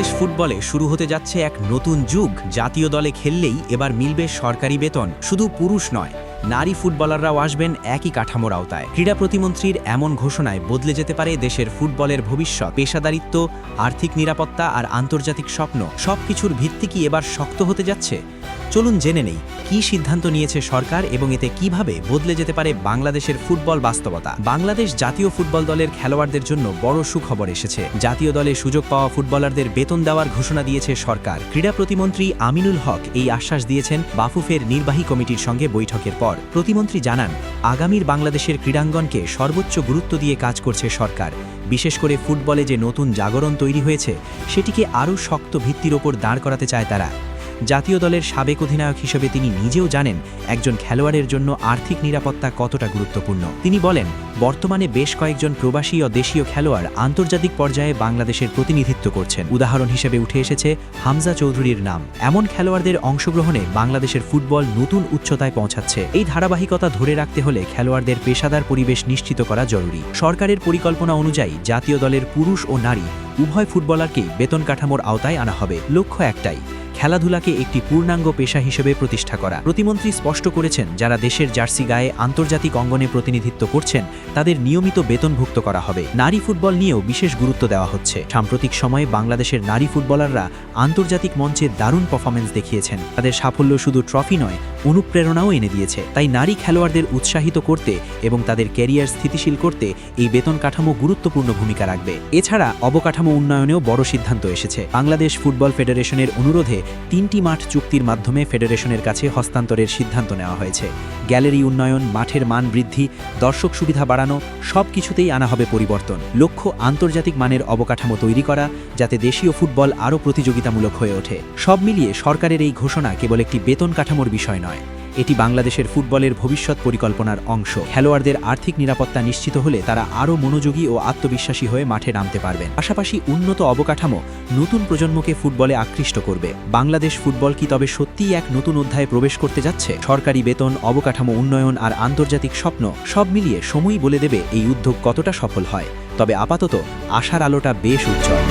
বাংলাদেশ ফুটবলে শুরু হতে যাচ্ছে এক নতুন যুগ। জাতীয় দলে খেললেই এবার মিলবে সরকারি বেতন। শুধু পুরুষ নয়, নারী ফুটবলাররাও আসবেন একই কাঠামোর আওতায়। ক্রীড়া প্রতিমন্ত্রীর এমন ঘোষণায় বদলে যেতে পারে দেশের ফুটবলের ভবিষ্যৎ। পেশাদারিত্ব, আর্থিক নিরাপত্তা আর আন্তর্জাতিক স্বপ্ন সবকিছুর ভিত্তি কি এবার শক্ত হতে যাচ্ছে? চলুন জেনে নেই কী সিদ্ধান্ত নিয়েছে সরকার এবং এতে কিভাবে বদলে যেতে পারে বাংলাদেশের ফুটবল বাস্তবতা। বাংলাদেশ জাতীয় ফুটবল দলের খেলোয়াড়দের জন্য বড় সুখবর এসেছে। জাতীয় দলে সুযোগ পাওয়া ফুটবলারদের বেতন দেওয়ার ঘোষণা দিয়েছে সরকার। ক্রীড়া প্রতিমন্ত্রী আমিনুল হক এই আশ্বাস দিয়েছেন বাফুফের নির্বাহী কমিটির সঙ্গে বৈঠকের পর। প্রতিমন্ত্রী জানান, আগামীর বাংলাদেশের ক্রীড়াঙ্গনকে সর্বোচ্চ গুরুত্ব দিয়ে কাজ করছে সরকার। বিশেষ করে ফুটবলে যে নতুন জাগরণ তৈরি হয়েছে সেটিকে আরও শক্ত ভিত্তির ওপর দাঁড় করাতে চায় তারা। জাতীয় দলের সাবেক অধিনায়ক হিসেবে তিনি নিজেও জানেন একজন খেলোয়াড়ের জন্য আর্থিক নিরাপত্তা কতটা গুরুত্বপূর্ণ। তিনি বলেন, বর্তমানে বেশ কয়েকজন প্রবাসী ও দেশীয় খেলোয়াড় আন্তর্জাতিক পর্যায়ে বাংলাদেশের প্রতিনিধিত্ব করছেন। উদাহরণ হিসেবে উঠে এসেছে হামজা চৌধুরীর নাম। এমন খেলোয়াড়দের অংশগ্রহণে বাংলাদেশের ফুটবল নতুন উচ্চতায় পৌঁছাচ্ছে। এই ধারাবাহিকতা ধরে রাখতে হলে খেলোয়াড়দের পেশাদার পরিবেশ নিশ্চিত করা জরুরি। সরকারের পরিকল্পনা অনুযায়ী জাতীয় দলের পুরুষ ও নারী উভয় ফুটবলারকেই বেতন কাঠামোর আওতায় আনা হবে। লক্ষ্য একটাই, খেলাধুলাকে একটি পূর্ণাঙ্গ পেশা হিসেবে প্রতিষ্ঠা করা। প্রতিমন্ত্রী স্পষ্ট করেছেন, যারা দেশের জার্সি গায়ে আন্তর্জাতিক অঙ্গনে প্রতিনিধিত্ব করছেন তাদের নিয়মিত বেতনভুক্ত করা হবে। নারী ফুটবল নিয়েও বিশেষ গুরুত্ব দেওয়া হচ্ছে। সাম্প্রতিক সময়ে বাংলাদেশের নারী ফুটবলাররা আন্তর্জাতিক মঞ্চে দারুণ পারফরমেন্স দেখিয়েছেন। তাদের সাফল্য শুধু ট্রফি নয়, অনুপ্রেরণাও এনে দিয়েছে। তাই নারী খেলোয়াড়দের উৎসাহিত করতে এবং তাদের ক্যারিয়ার স্থিতিশীল করতে এই বেতন কাঠামো গুরুত্বপূর্ণ ভূমিকা রাখবে। এছাড়া অবকাঠামো উন্নয়নেও বড় সিদ্ধান্ত এসেছে। বাংলাদেশ ফুটবল ফেডারেশনের অনুরোধে 3টি মাঠ চুক্তির মাধ্যমে ফেডারেশনের কাছে হস্তান্তরের সিদ্ধান্ত নেওয়া হয়েছে। গ্যালারি উন্নয়ন, মাঠের মান বৃদ্ধি, দর্শক সুবিধা বাড়ানো সবকিছুতেই আনা হবে পরিবর্তন। লক্ষ্য আন্তর্জাতিক মানের অবকাঠামো তৈরি করা, যাতে দেশীয় ফুটবল আরও প্রতিযোগিতামূলক হয়ে ওঠে। সব মিলিয়ে সরকারের এই ঘোষণা কেবল একটি বেতন কাঠামোর বিষয় নয়, এটি বাংলাদেশের ফুটবলের ভবিষ্যৎ পরিকল্পনার অংশ। খেলোয়াড়দের আর্থিক নিরাপত্তা নিশ্চিত হলে তারা আরও মনোযোগী ও আত্মবিশ্বাসী হয়ে মাঠে নামতে পারবেন। পাশাপাশি উন্নত অবকাঠামো নতুন প্রজন্মকে ফুটবলে আকৃষ্ট করবে। বাংলাদেশ ফুটবল কি তবে সত্যিই এক নতুন অধ্যায়ে প্রবেশ করতে যাচ্ছে? সরকারি বেতন, অবকাঠামো উন্নয়ন আর আন্তর্জাতিক স্বপ্ন সব মিলিয়ে সময়ই বলে দেবে এই উদ্যোগ কতটা সফল হয়। তবে আপাতত আশার আলোটা বেশ উজ্জ্বল।